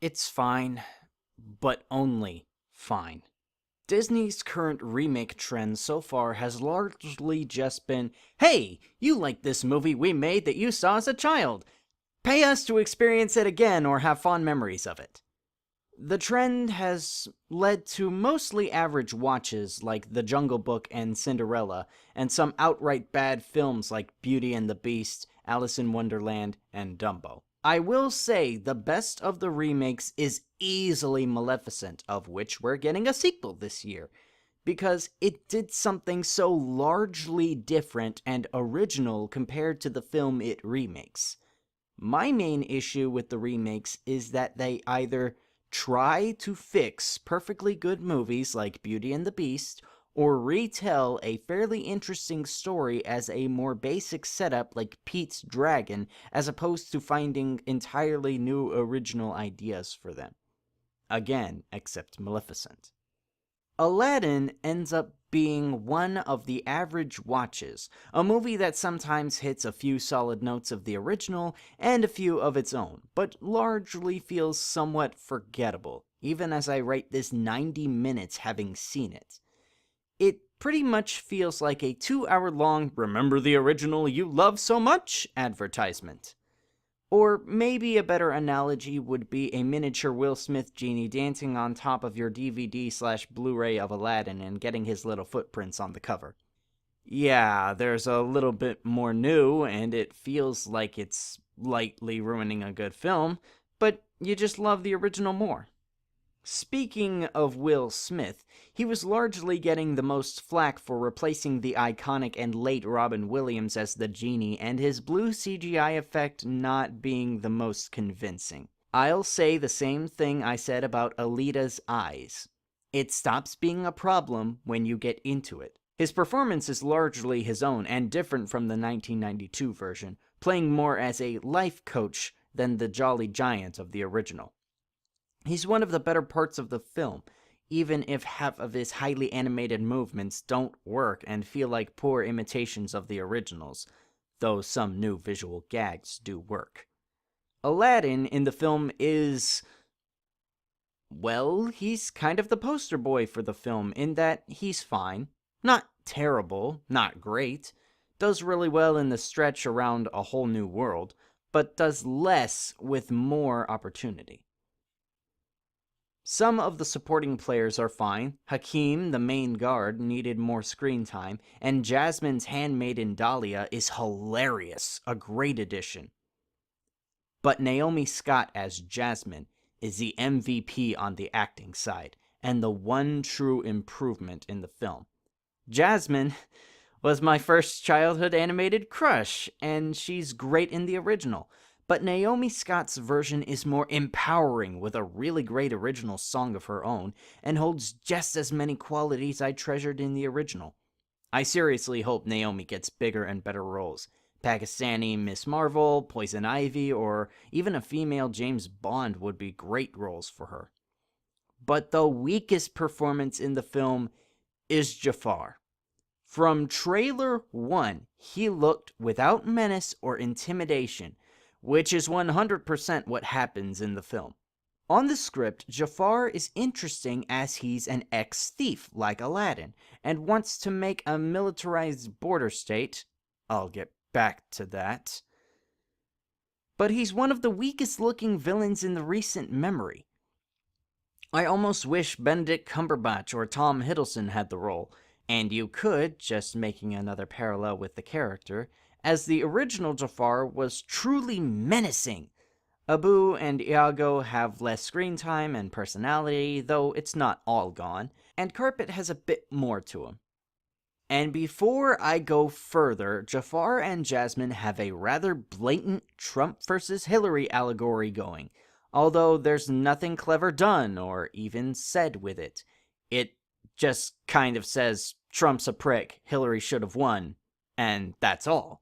It's fine, but only fine. Disney's current remake trend so far has largely just been, hey, you like this movie we made that you saw as a child. Pay us to experience it again or have fond memories of it. The trend has led to mostly average watches like The Jungle Book and Cinderella, and some outright bad films like Beauty and the Beast, Alice in Wonderland, and Dumbo. I will say the best of the remakes is easily Maleficent, of which we're getting a sequel this year, because it did something so largely different and original compared to the film it remakes. My main issue with the remakes is that they either try to fix perfectly good movies like Beauty and the Beast, or retell a fairly interesting story as a more basic setup like Pete's Dragon, as opposed to finding entirely new original ideas for them. Again, except Maleficent. Aladdin ends up being one of the average watches, a movie that sometimes hits a few solid notes of the original and a few of its own, but largely feels somewhat forgettable, even as I write this 90 minutes having seen it. It pretty much feels like a 2-hour long "Remember the original you love so much" advertisement. Or maybe a better analogy would be a miniature Will Smith genie dancing on top of your DVD/Blu-ray of Aladdin and getting his little footprints on the cover. Yeah, there's a little bit more new, and it feels like it's lightly ruining a good film, but you just love the original more. Speaking of Will Smith, he was largely getting the most flack for replacing the iconic and late Robin Williams as the genie, and his blue CGI effect not being the most convincing. I'll say the same thing I said about Alita's eyes. It stops being a problem when you get into it. His performance is largely his own and different from the 1992 version, playing more as a life coach than the Jolly Giant of the original. He's one of the better parts of the film, even if half of his highly animated movements don't work and feel like poor imitations of the originals, though some new visual gags do work. Aladdin in the film is, well, he's kind of the poster boy for the film in that he's fine. Not terrible, not great. Does really well in the stretch around A Whole New World, but does less with more opportunity. Some of the supporting players are fine. Hakeem, the main guard, needed more screen time, and Jasmine's handmaiden Dahlia is hilarious, a great addition. But Naomi Scott as Jasmine is the MVP on the acting side, and the one true improvement in the film. Jasmine was my first childhood animated crush, and she's great in the original. But Naomi Scott's version is more empowering with a really great original song of her own, and holds just as many qualities I treasured in the original. I seriously hope Naomi gets bigger and better roles. Pakistani Miss Marvel, Poison Ivy, or even a female James Bond would be great roles for her. But the weakest performance in the film is Jafar. From trailer 1, he looked without menace or intimidation, which is 100% what happens in the film. On the script, Jafar is interesting as he's an ex-thief like Aladdin, and wants to make a militarized border state. I'll get back to that. But he's one of the weakest looking villains in the recent memory. I almost wish Benedict Cumberbatch or Tom Hiddleston had the role, and you could, just making another parallel with the character, as the original Jafar was truly menacing. Abu and Iago have less screen time and personality, though it's not all gone, and Carpet has a bit more to him. And before I go further, Jafar and Jasmine have a rather blatant Trump versus Hillary allegory going, although there's nothing clever done or even said with it. It just kind of says, Trump's a prick, Hillary should have won, and that's all.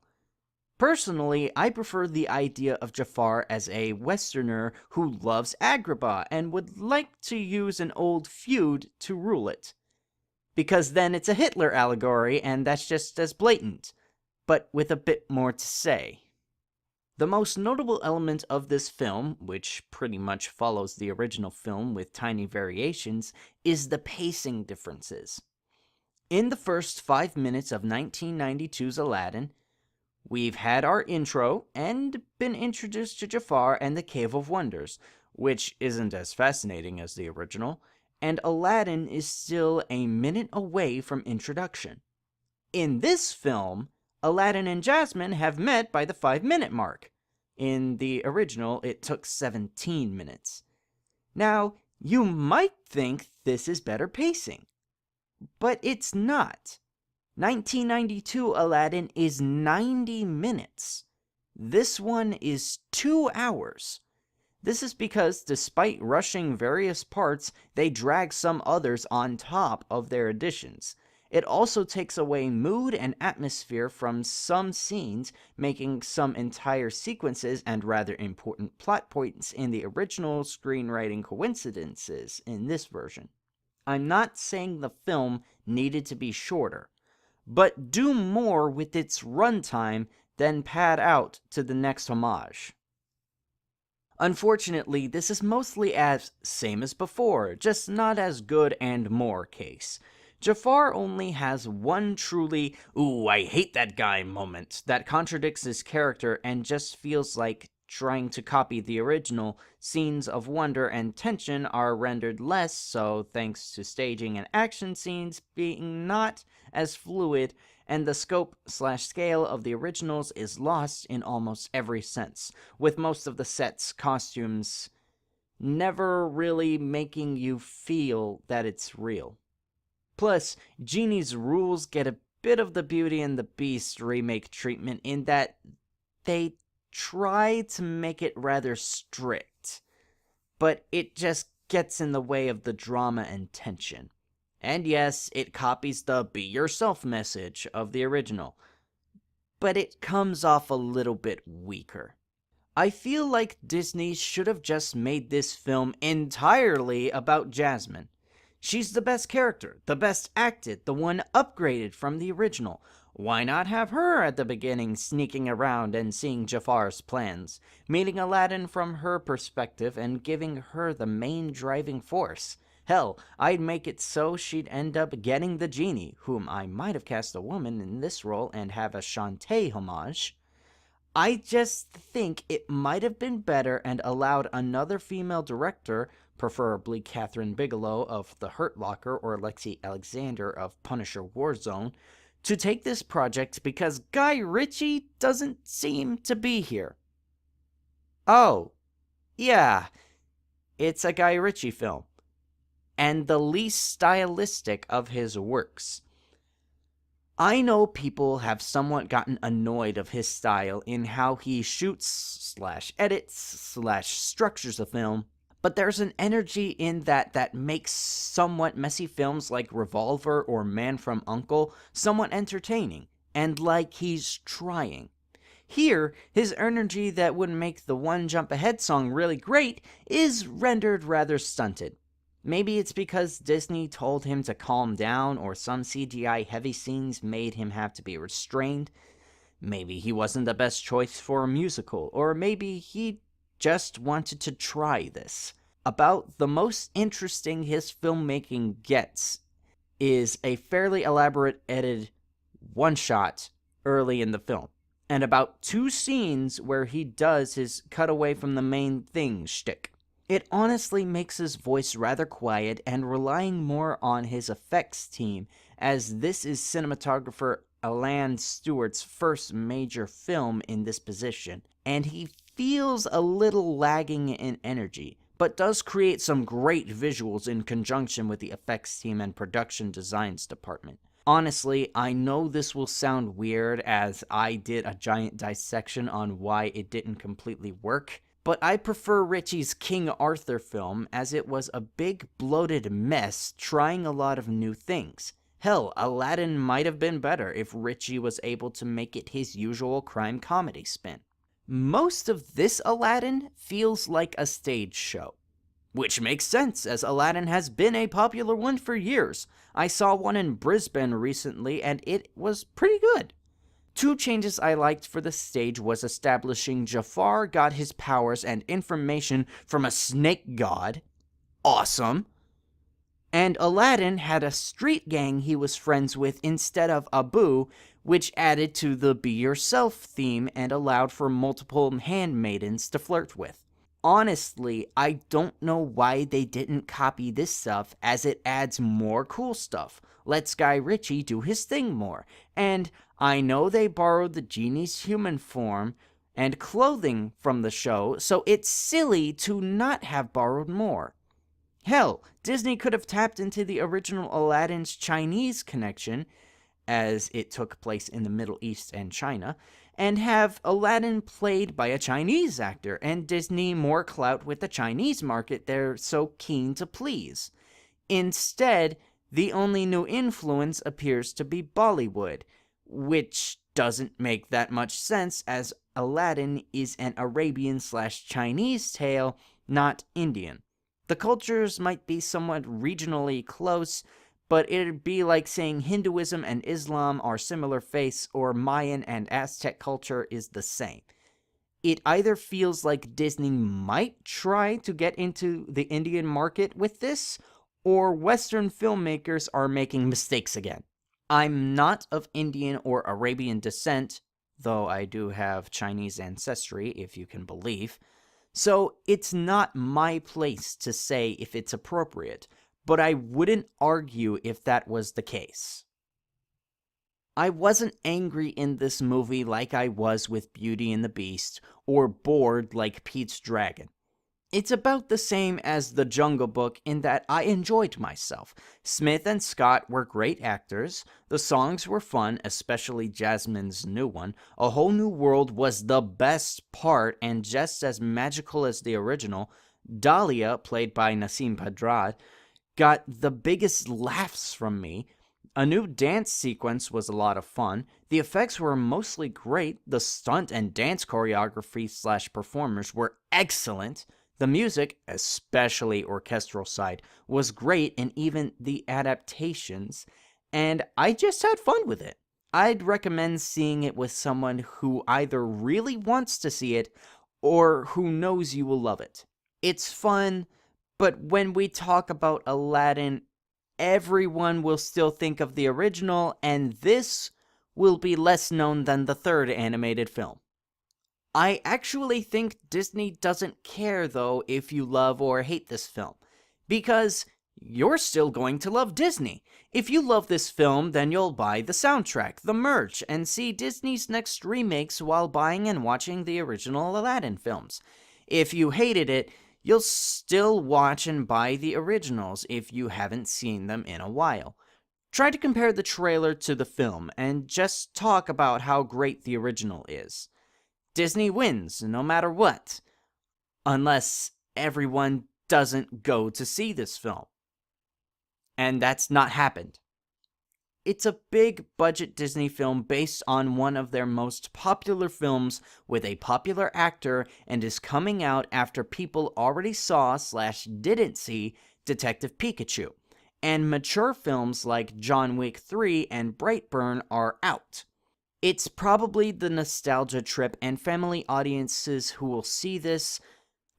Personally, I prefer the idea of Jafar as a Westerner who loves Agrabah and would like to use an old feud to rule it. Because then it's a Hitler allegory and that's just as blatant, but with a bit more to say. The most notable element of this film, which pretty much follows the original film with tiny variations, is the pacing differences. In the first 5 minutes of 1992's Aladdin, we've had our intro and been introduced to Jafar and the Cave of Wonders, which isn't as fascinating as the original, and Aladdin is still a minute away from introduction. In this film, Aladdin and Jasmine have met by the 5-minute mark. In the original, it took 17 minutes. Now, you might think this is better pacing, but it's not. 1992 Aladdin is 90 minutes. This one is 2 hours. This is because, despite rushing various parts, they drag some others on top of their additions. It also takes away mood and atmosphere from some scenes, making some entire sequences and rather important plot points in the original screenwriting coincidences in this version. I'm not saying the film needed to be shorter, but do more with its runtime than pad out to the next homage. Unfortunately, this is mostly as same as before, just not as good and more case. Jafar only has one truly, "ooh, I hate that guy" moment that contradicts his character and just feels like trying to copy the original. Scenes of wonder and tension are rendered less so thanks to staging and action scenes being not as fluid, and the scope/scale of the originals is lost in almost every sense, with most of the sets, costumes, never really making you feel that it's real. Plus, Genie's rules get a bit of the Beauty and the Beast remake treatment in that they try to make it rather strict, but it just gets in the way of the drama and tension. And yes, it copies the "be yourself" message of the original, but it comes off a little bit weaker. I feel like Disney should have just made this film entirely about Jasmine. She's the best character, the best acted, the one upgraded from the original. Why not have her at the beginning sneaking around and seeing Jafar's plans, meeting Aladdin from her perspective and giving her the main driving force? Hell, I'd make it so she'd end up getting the genie, whom I might have cast a woman in this role and have a Shantae homage. I just think it might have been better and allowed another female director, preferably Catherine Bigelow of The Hurt Locker or Lexi Alexander of Punisher Warzone, to take this project because Guy Ritchie doesn't seem to be here. Oh, yeah, it's a Guy Ritchie film, and the least stylistic of his works. I know people have somewhat gotten annoyed of his style in how he shoots/edits/structures a film, but there's an energy in that makes somewhat messy films like Revolver or Man from U.N.C.L.E. somewhat entertaining, and like he's trying. Here, his energy that would make the One Jump Ahead song really great is rendered rather stunted. Maybe it's because Disney told him to calm down, or some CGI-heavy scenes made him have to be restrained. Maybe he wasn't the best choice for a musical, or maybe he just wanted to try this. About the most interesting his filmmaking gets is a fairly elaborate edited one-shot early in the film, and about 2 scenes where he does his cutaway from the main thing shtick. It honestly makes his voice rather quiet and relying more on his effects team, as this is cinematographer Alan Stewart's first major film in this position, and he feels a little lagging in energy, but does create some great visuals in conjunction with the effects team and production designs department. Honestly, I know this will sound weird as I did a giant dissection on why it didn't completely work, but I prefer Ritchie's King Arthur film as it was a big bloated mess trying a lot of new things. Hell, Aladdin might have been better if Ritchie was able to make it his usual crime comedy spin. Most of this Aladdin feels like a stage show, which makes sense as Aladdin has been a popular one for years. I saw one in Brisbane recently and it was pretty good. Two changes I liked for the stage was establishing Jafar got his powers and information from a snake god. Awesome. And Aladdin had a street gang he was friends with instead of Abu, which added to the be yourself theme and allowed for multiple handmaidens to flirt with. Honestly, I don't know why they didn't copy this stuff, as it adds more cool stuff, lets Guy Ritchie do his thing more, and I know they borrowed the genie's human form and clothing from the show, so it's silly to not have borrowed more. Hell, Disney could have tapped into the original Aladdin's Chinese connection, as it took place in the Middle East and China, and have Aladdin played by a Chinese actor, and Disney more clout with the Chinese market they're so keen to please. Instead, the only new influence appears to be Bollywood, which doesn't make that much sense, as Aladdin is an Arabian/Chinese tale, not Indian. The cultures might be somewhat regionally close, but it'd be like saying Hinduism and Islam are similar faiths, or Mayan and Aztec culture is the same. It either feels like Disney might try to get into the Indian market with this, or Western filmmakers are making mistakes again. I'm not of Indian or Arabian descent, though I do have Chinese ancestry, if you can believe. So it's not my place to say if it's appropriate, but I wouldn't argue if that was the case. I wasn't angry in this movie like I was with Beauty and the Beast, or bored like Pete's Dragon. It's about the same as The Jungle Book in that I enjoyed myself. Smith and Scott were great actors, the songs were fun, especially Jasmine's new one. A Whole New World was the best part and just as magical as the original. Dahlia, played by Nasim Pedrad, got the biggest laughs from me. A new dance sequence was a lot of fun. The effects were mostly great. The stunt and dance choreography/performers were excellent. The music, especially orchestral side, was great, and even the adaptations, and I just had fun with it. I'd recommend seeing it with someone who either really wants to see it or who knows you will love it. It's fun, but when we talk about Aladdin, everyone will still think of the original, and this will be less known than the third animated film. I actually think Disney doesn't care, though, if you love or hate this film, because you're still going to love Disney. If you love this film, then you'll buy the soundtrack, the merch, and see Disney's next remakes while buying and watching the original Aladdin films. If you hated it, you'll still watch and buy the originals if you haven't seen them in a while. Try to compare the trailer to the film, and just talk about how great the original is. Disney wins, no matter what. Unless everyone doesn't go to see this film. And that's not happened. It's a big budget Disney film based on one of their most popular films with a popular actor, and is coming out after people already saw/didn't see Detective Pikachu. And mature films like John Wick 3 and Brightburn are out. It's probably the nostalgia trip and family audiences who will see this.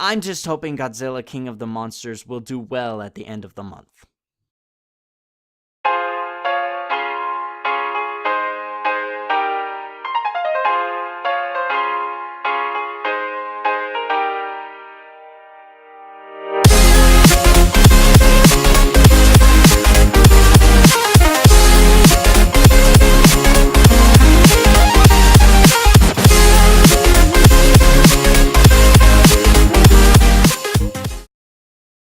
I'm just hoping Godzilla King of the Monsters will do well at the end of the month.